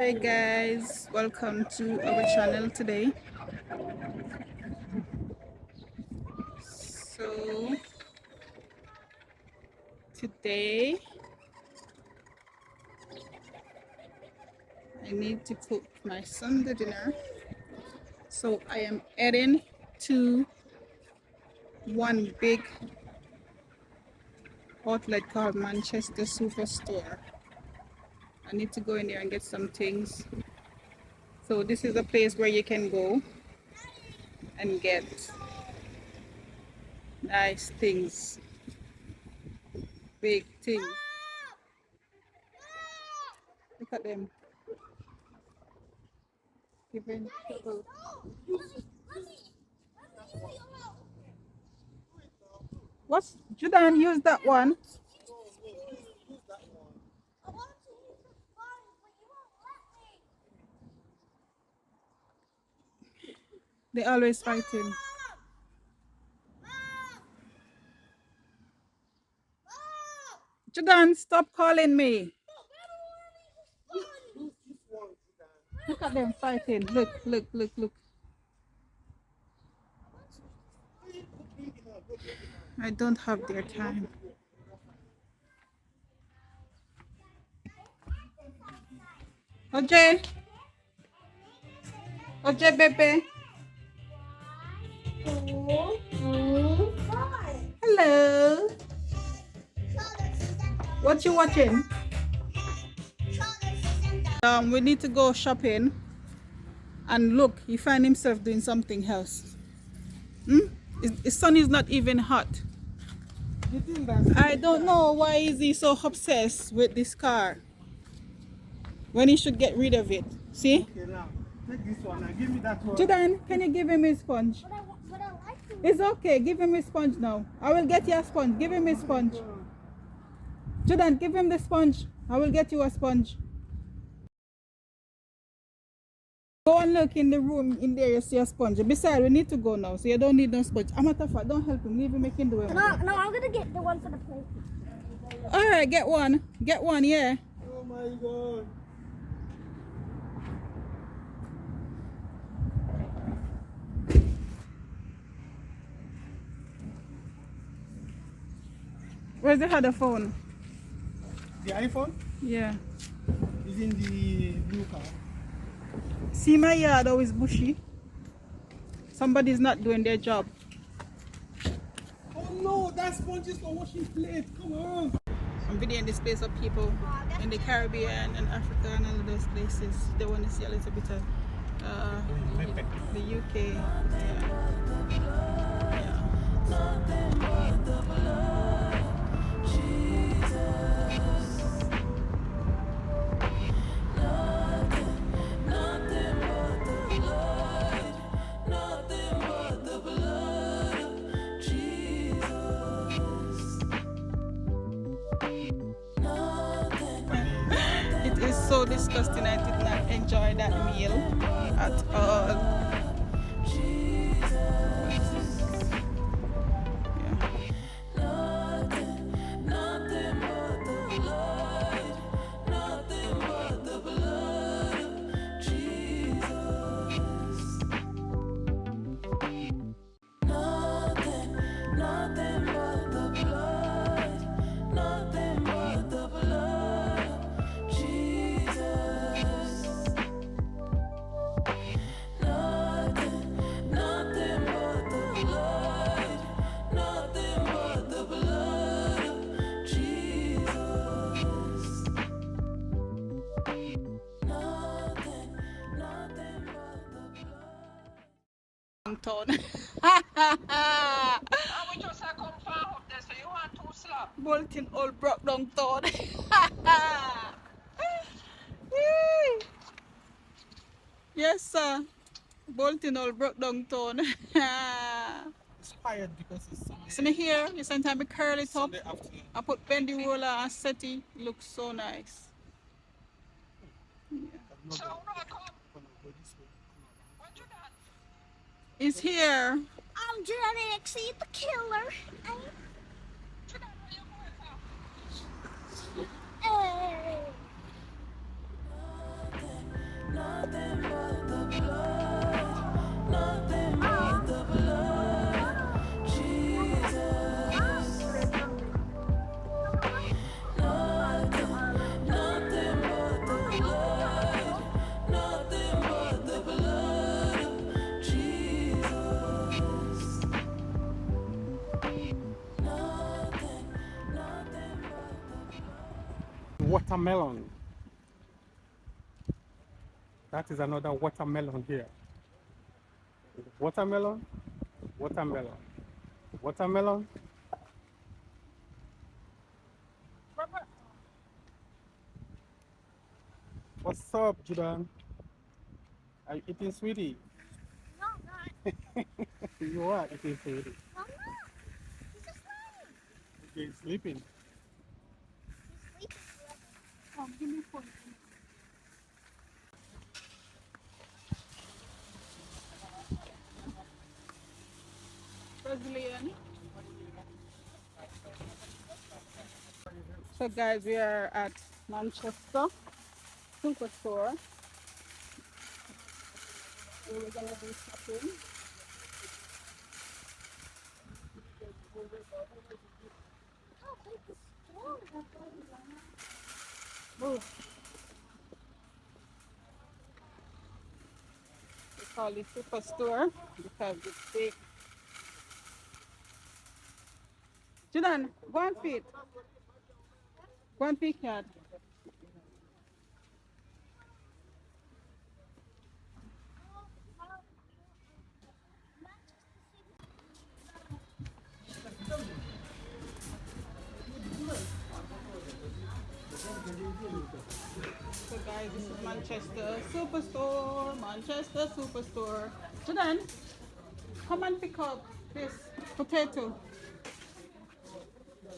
Hi guys, welcome to our channel today. So today I need to cook my Sunday dinner. So I am heading to one big outlet called Manchester Superstore. I need to go in there and get some things. So this is a place where you can go and get nice things, big things. Look at them. Giving trouble. What's Jordan? Use that one. They always fighting. Jordan, stop calling me. Look at them fighting. Look, look, look, look. I don't have their time. OJ. OJ, baby. Hello. What you watching? We need to go shopping. And look, he find himself doing something else. His sun is not even hot. I don't know why is he so obsessed with this car when he should get rid of it. See? Okay, now take this one and give me that one. Jordan, can you give him his sponge? But I like to. It's okay. Give him his sponge now. I will get you a sponge. Give him his sponge. Jordan, give him the sponge. I will get you a sponge. Go and look in the room in there. You see a sponge. Besides, we need to go now, so you don't need no sponge. I'm matter of fact, don't help him. Leave him making do it. No, I'm gonna get the one for the plate. All right, get one. Get one, yeah. Oh my god. Where's the other phone? The iPhone Yeah. is in the blue car. See my yard always bushy. Somebody's not doing their job. Oh no, that sponge is for washing plates. Come on. I'm videoing this place of people in the Caribbean and Africa and all of those places. They want to see a little bit of the UK. It is so disgusting. I did not enjoy that meal at all. Town. Bolton old broke down town. Yes, sir. Bolton old broke down town. It's quiet because it's Sunday. See me here. You sometimes curl it up. Sunday afternoon. I put bendy roller and set it. Looks so nice. So It's here. I'm Janet, see the killer. Hey. watermelon. That is another watermelon here. Watermelon, watermelon, watermelon. What's up, Judan? Are you eating sweetie? No, I'm not. You are eating sweetie. No, I'm not. He's just lying. You're sleeping. He's sleeping forever. Oh, give me phone. Brazilian. So guys, we are at Manchester Superstore. Where we're gonna do shopping. Oh, wait, this store. Move. We call it Superstore because it's big. Judan, go and feed. Go and pick yard. So guys, this is Manchester Superstore. Manchester Superstore. Judan, come and pick up this potato.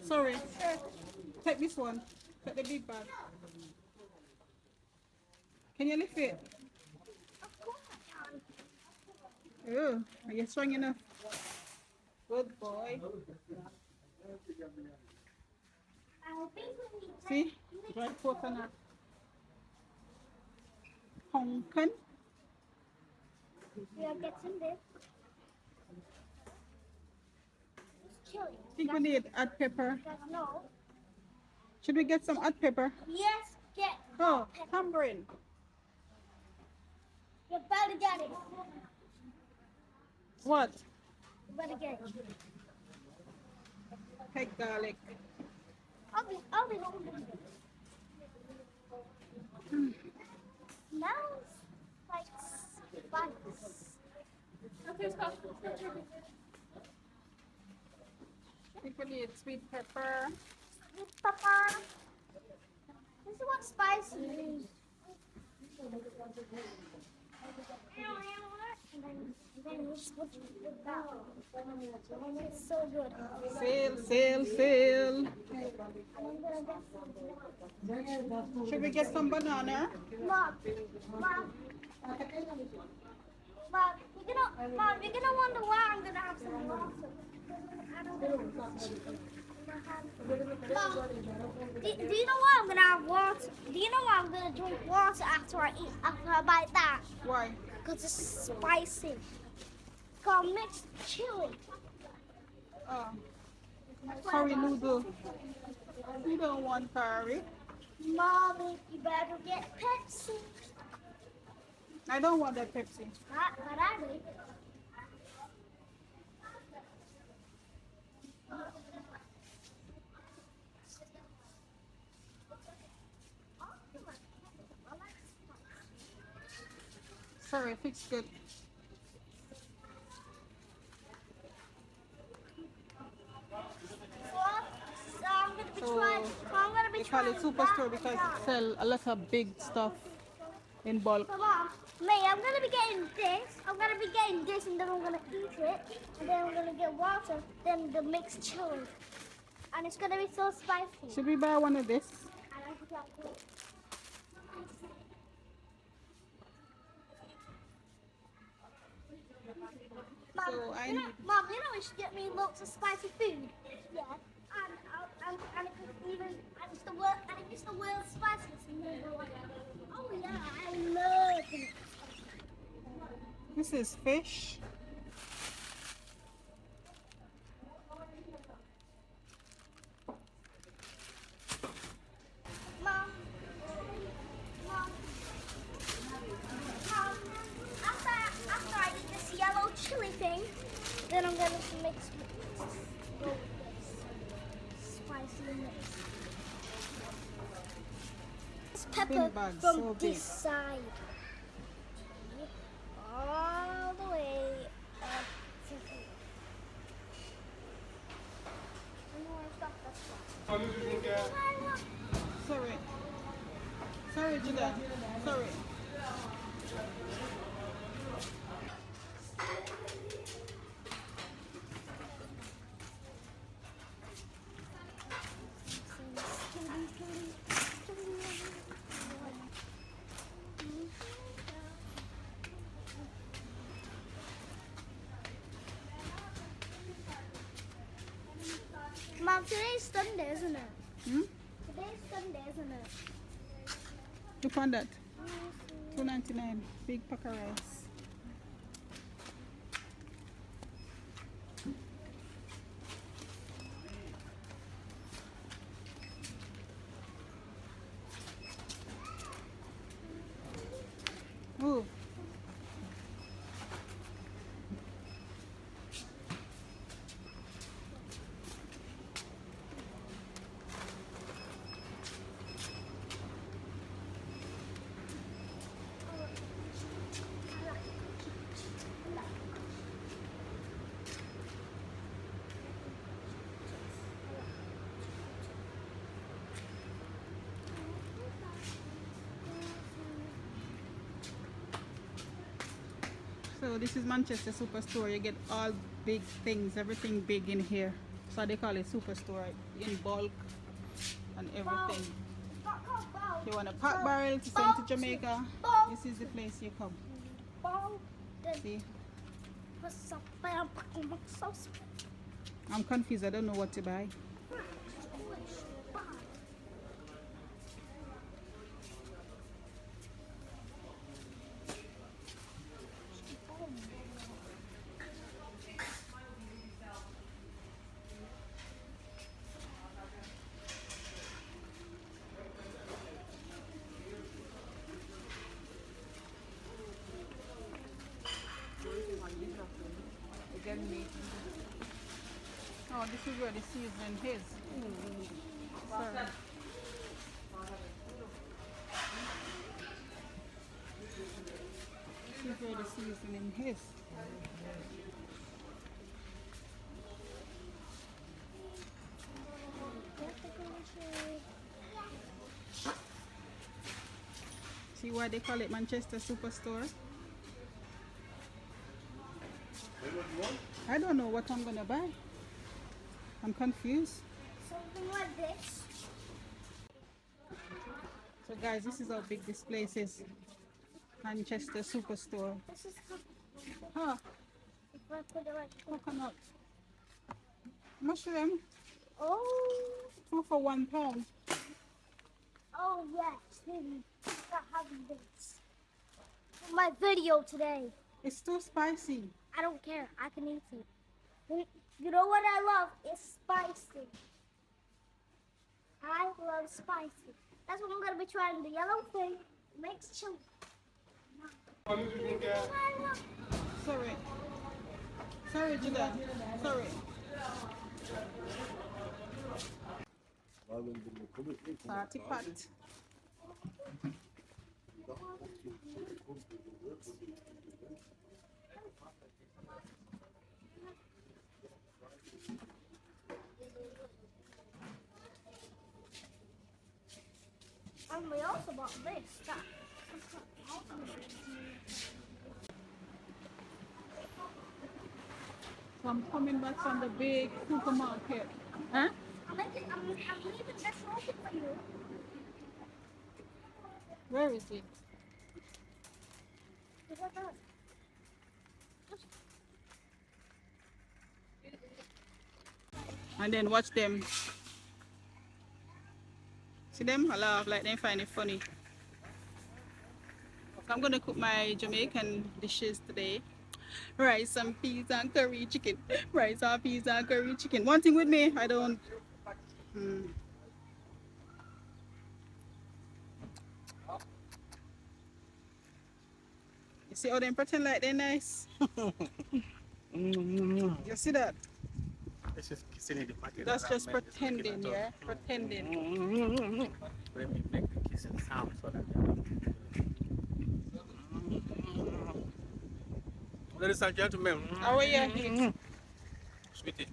Sorry. Take this one. Take the big bag. Can you lift it? Of course I can. Oh, are you strong enough? Good boy. I think we need to See? Dried coconut. Pumpkin. yeah, get some this. It's chili. Think we need hot pepper. Guys, no. Should we get some hot pepper? Yes, get. Oh, tambourine. You better get it. What? You better get it. Peg garlic. I'll be home. Smells like spice. Think we need sweet pepper. Sweet pepper. This is what spice is. And then you switch it with that. It's so good. Sale, sale, sale. And I'm gonna get some. Should we get some banana? Mom, Mom, Mom, you're gonna wonder why I'm gonna have some water. I don't know. Mom, do you know why I'm gonna have water? Do you know why I'm gonna drink water after I bite that? Why? Because it's spicy. It's called mixed chili. Oh, curry noodle. We don't want curry. Mommy, you better get Pepsi. I don't want that Pepsi. But I do. Sorry, fix good. So I'm gonna be So, trying. So I'm gonna be They call trying. it Superstore that because now. it sell a lot of big stuff in bulk. So Mom, I'm gonna be getting this. I'm gonna be getting this, and then I'm gonna eat it, and then I'm gonna get water, then the mixed chili, and it's gonna be so spicy. Should we buy one of this? I like that. Mom, So I you know, need- Mom, you know you should get me lots of spicy food. Yeah. And it's the world, and it's the world's spiciest. Oh yeah, I love it. This is fish. Mom, Mom, Mom. After I eat this yellow chili thing, then I'm gonna mix with this spicy mix. pepper bag, from so this big. side. All the way up to here. And more stuff that's fine. Sorry. Sorry, Judah. Sorry. Mom, today's Sunday, isn't it? Hmm? Today's Sunday, isn't it? Look on that. $2.99. Big pack of rice. Oh. So this is Manchester Superstore. You get all big things, everything big in here. So they call it Superstore, in bulk and everything. If you want a pot barrel to send to Jamaica, this is the place you come. See? I'm confused. I don't know what to buy. Oh, this is where the seasoning is. Sorry. This is where the seasoning is. See why they call it Manchester Superstore? I don't know what I'm gonna buy. I'm confused. Something like this. So guys, this is how big this place is. Manchester Superstore. This is Huh, if I put it like coconut. Mushroom, oh, 2 for £1. oh yes, maybe not having this. For my video today. It's too spicy. I don't care. I can eat it. You know what I love? It's spicy. I love spicy. That's what I'm gonna be trying. The yellow thing makes chili. Sorry. Sorry, Judah. Sorry. Party pot. And we also bought this stuff. So I'm coming back from the big supermarket. Huh? I'm leaving this open for you. Where is it? And then watch them. See them? I laugh like they find it funny. So I'm gonna cook my Jamaican dishes today. Rice and peas and curry chicken. Rice and peas and curry chicken. One thing with me, I don't. You see how they pretend like they're nice? You see that? It's just kissing in the packet. That's just pretending, yeah? Pretending. Let me make the kissing sound. So Ladies and gentlemen. How are you, Heat? Sweetie.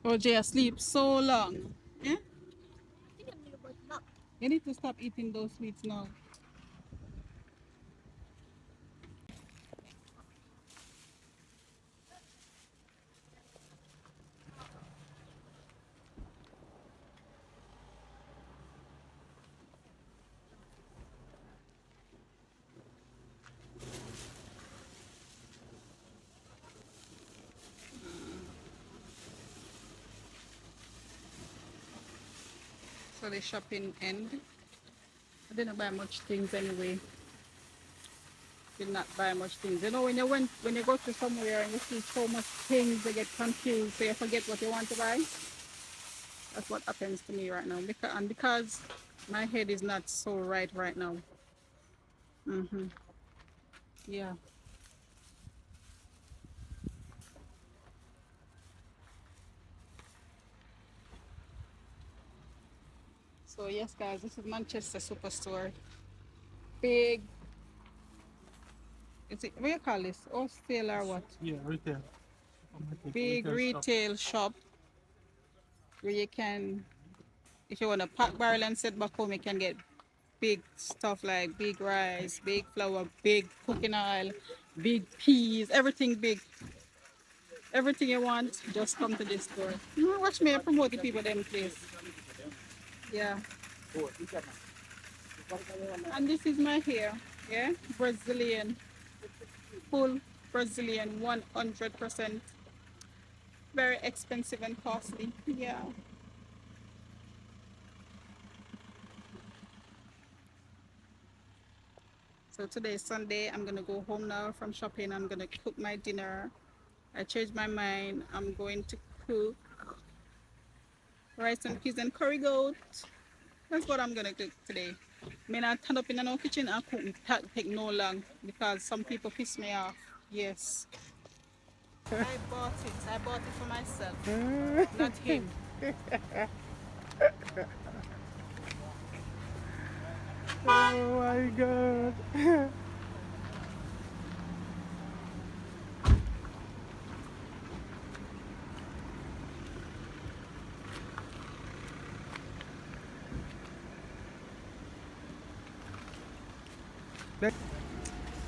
OJ asleep so long. Yeah? I think I'm gonna wake him up. You need to stop eating those sweets now. So the shopping end. I didn't buy much things anyway. Did not buy much things. You know when you go to somewhere and you see so much things, you get confused, so you forget what you want to buy. That's what happens to me right now. Because my head is not so right now. Yeah. So yes, guys, this is Manchester Superstore. Big. Is it what you call this? Wholesale or what? Yeah, retail. Big retail shop where you can, if you want a pack barrel and set back home, you can get big stuff like big rice, big flour, big cooking oil, big peas, everything big. Everything you want, just come to this store. Watch me promote the people them place. Yeah. And this is my hair. Yeah. Brazilian. Full Brazilian 100%. Very expensive and costly. Yeah. So today is Sunday. I'm gonna go home now from shopping. I'm gonna cook my dinner. I changed my mind. I'm going to cook rice and peas and curry goat. That's what I'm gonna cook today. Me not turn up in no kitchen and cook. That take no long because some people piss me off. Yes. I bought it. I bought it for myself, not him. Oh my god.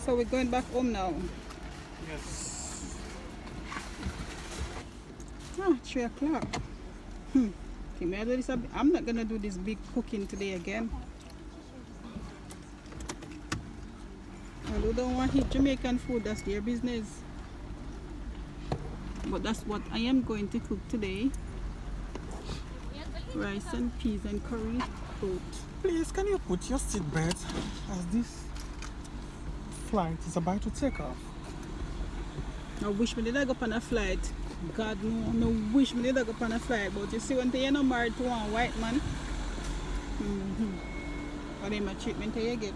So we're going back home now. Yes. Ah, 3 o'clock. Okay, may I do this I'm not gonna do this big cooking today again. I don't want to eat Jamaican food, that's their business. But that's what I am going to cook today. Rice and peas and curry goat. Please, can you put your seatbelt as this flight is about to take off? I wish me did I go on a flight. God no, I wish me did I go on a flight. But you see when you're not married to one white man, what is my treatment you get?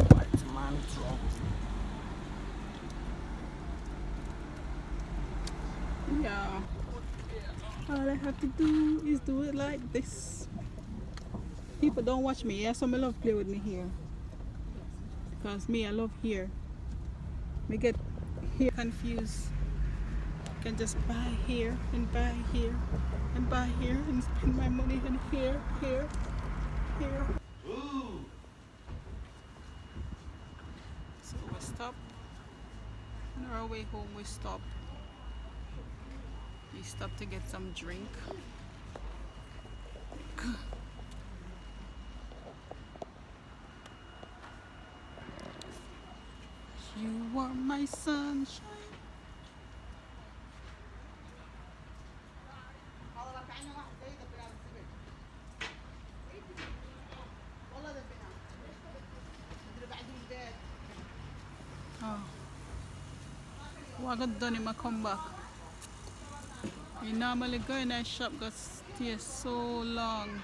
White man drop. Yeah. All I have to do is do it like this. People don't watch me, yeah, so I love play with me here. Because me, I love here. Me get here confused. Can just buy here and buy here and buy here and spend my money and here. So we stop. On our way home we stop. We stop to get some drink. You are my sunshine. Oh. What I got done him I come back. You normally go in a shop got stay so long.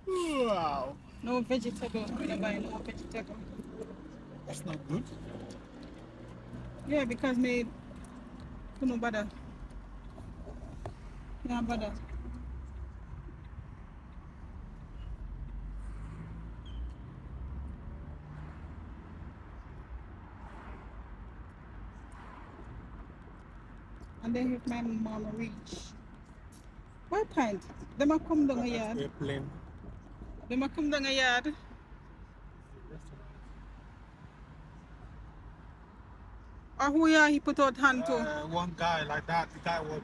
Wow. No vegetable. I'm not buying no vegetable. That's not good. Yeah, because me couldn't bother. Yeah, bother. And then if my mom reach. What point? Them a come down a yard. Airplane. Them a come down a yard. Or who ya he put out hand to? One guy like that, the guy was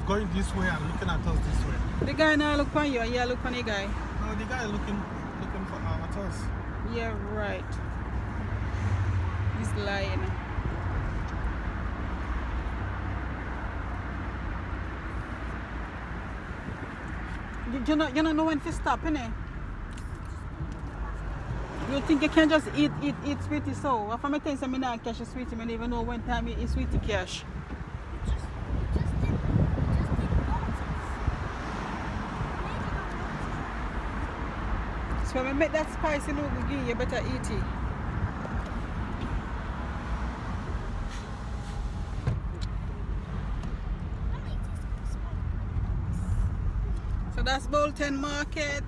going this way and looking at us this way. The guy now look on you and you look on the guy. No, the guy looking for at us. Yeah, right. He's lying. You don't know when to stop, innit? You think you can just eat sweetie so? If I'm telling you I cash a sweetie, I don't even know when time you eat sweetie cash. So when I make that spicy noodle, you better eat it. So that's Bolton Market.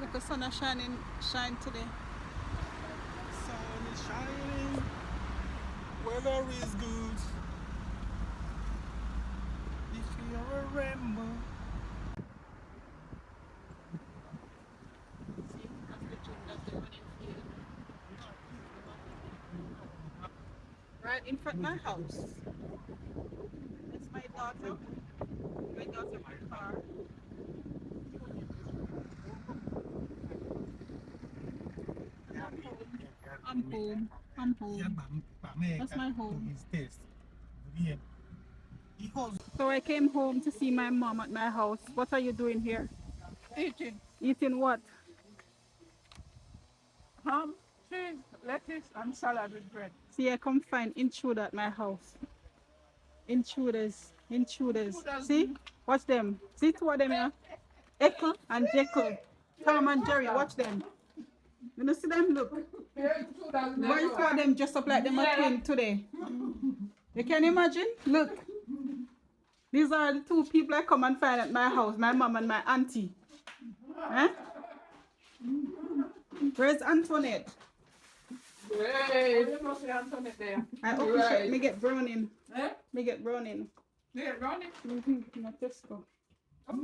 Look, the sun is shine today. Sun is shining. Weather is good. If you're a rainbow. Right in front of my house. That's my daughter. My daughter, my car. I'm home. I'm home. That's my home. So I came home to see my mom at my house. What are you doing here? Eating Eating what? ham, cheese, lettuce, and salad with bread. See, I come find intruder at my house. Intruders. See? Watch them. See two of them here? Echo and Jekyll. Tom and Jerry, watch them. You know, see them look. Why you call them dressed up like them a twin today? You can imagine? Look. These are the two people I come and find at my house, my mom and my auntie. Eh? Where's Antoinette? Hey, there must be Antoinette there. I appreciate me get browning. Eh? Me get browning. Yeah, Ronnie. Not Tesco. What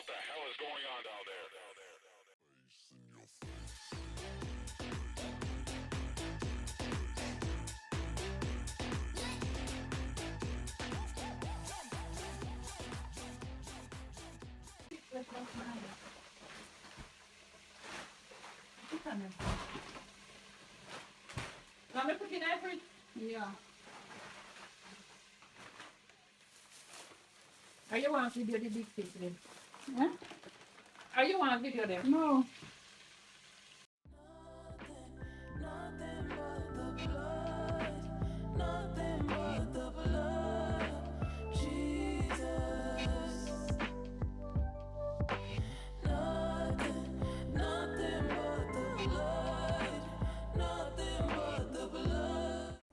the hell is going on down there? Let me put in that fridge. Yeah. Are you want to video the big fish then? Eh? Are you want to video them? No.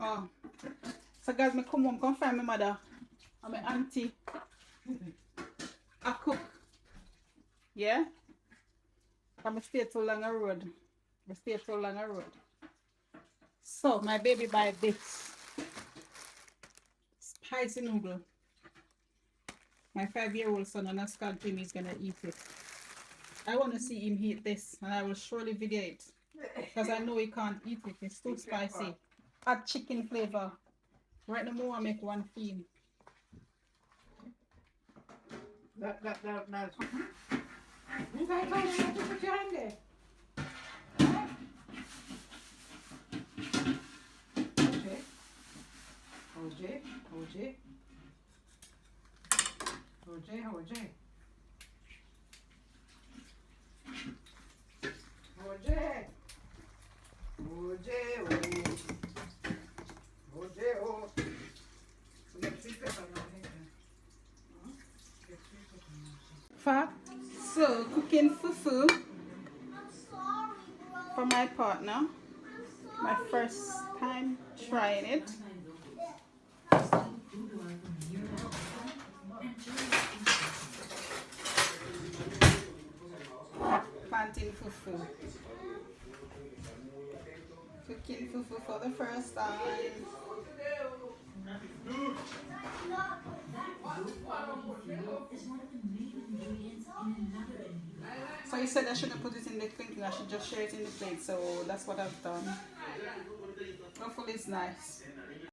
Oh. So guys, me come home, come find my mother and my auntie. I cook. Yeah? I stay too long a road. I stay too long a road. So my baby buy this. Spicy noodle. My 5-year-old son and a scallop is gonna eat it. I want to see him eat this and I will surely video it. Because I know he can't eat it. It's too spicy. Add chicken flavor. Right now I make one for him. That's. You guys told me not to put your hand there. OJ. OJ. OJ, OJ. OJ. OJ, OJ, oh. We get sweet pepper now, get sweet pepper now. Fact, so cooking fufu for my partner. My first time trying it. Planting fufu. Cooking fufu for the first time. So you said I shouldn't put it in the thinking, I should just share it in the plate, so that's what I've done. Hopefully it's nice.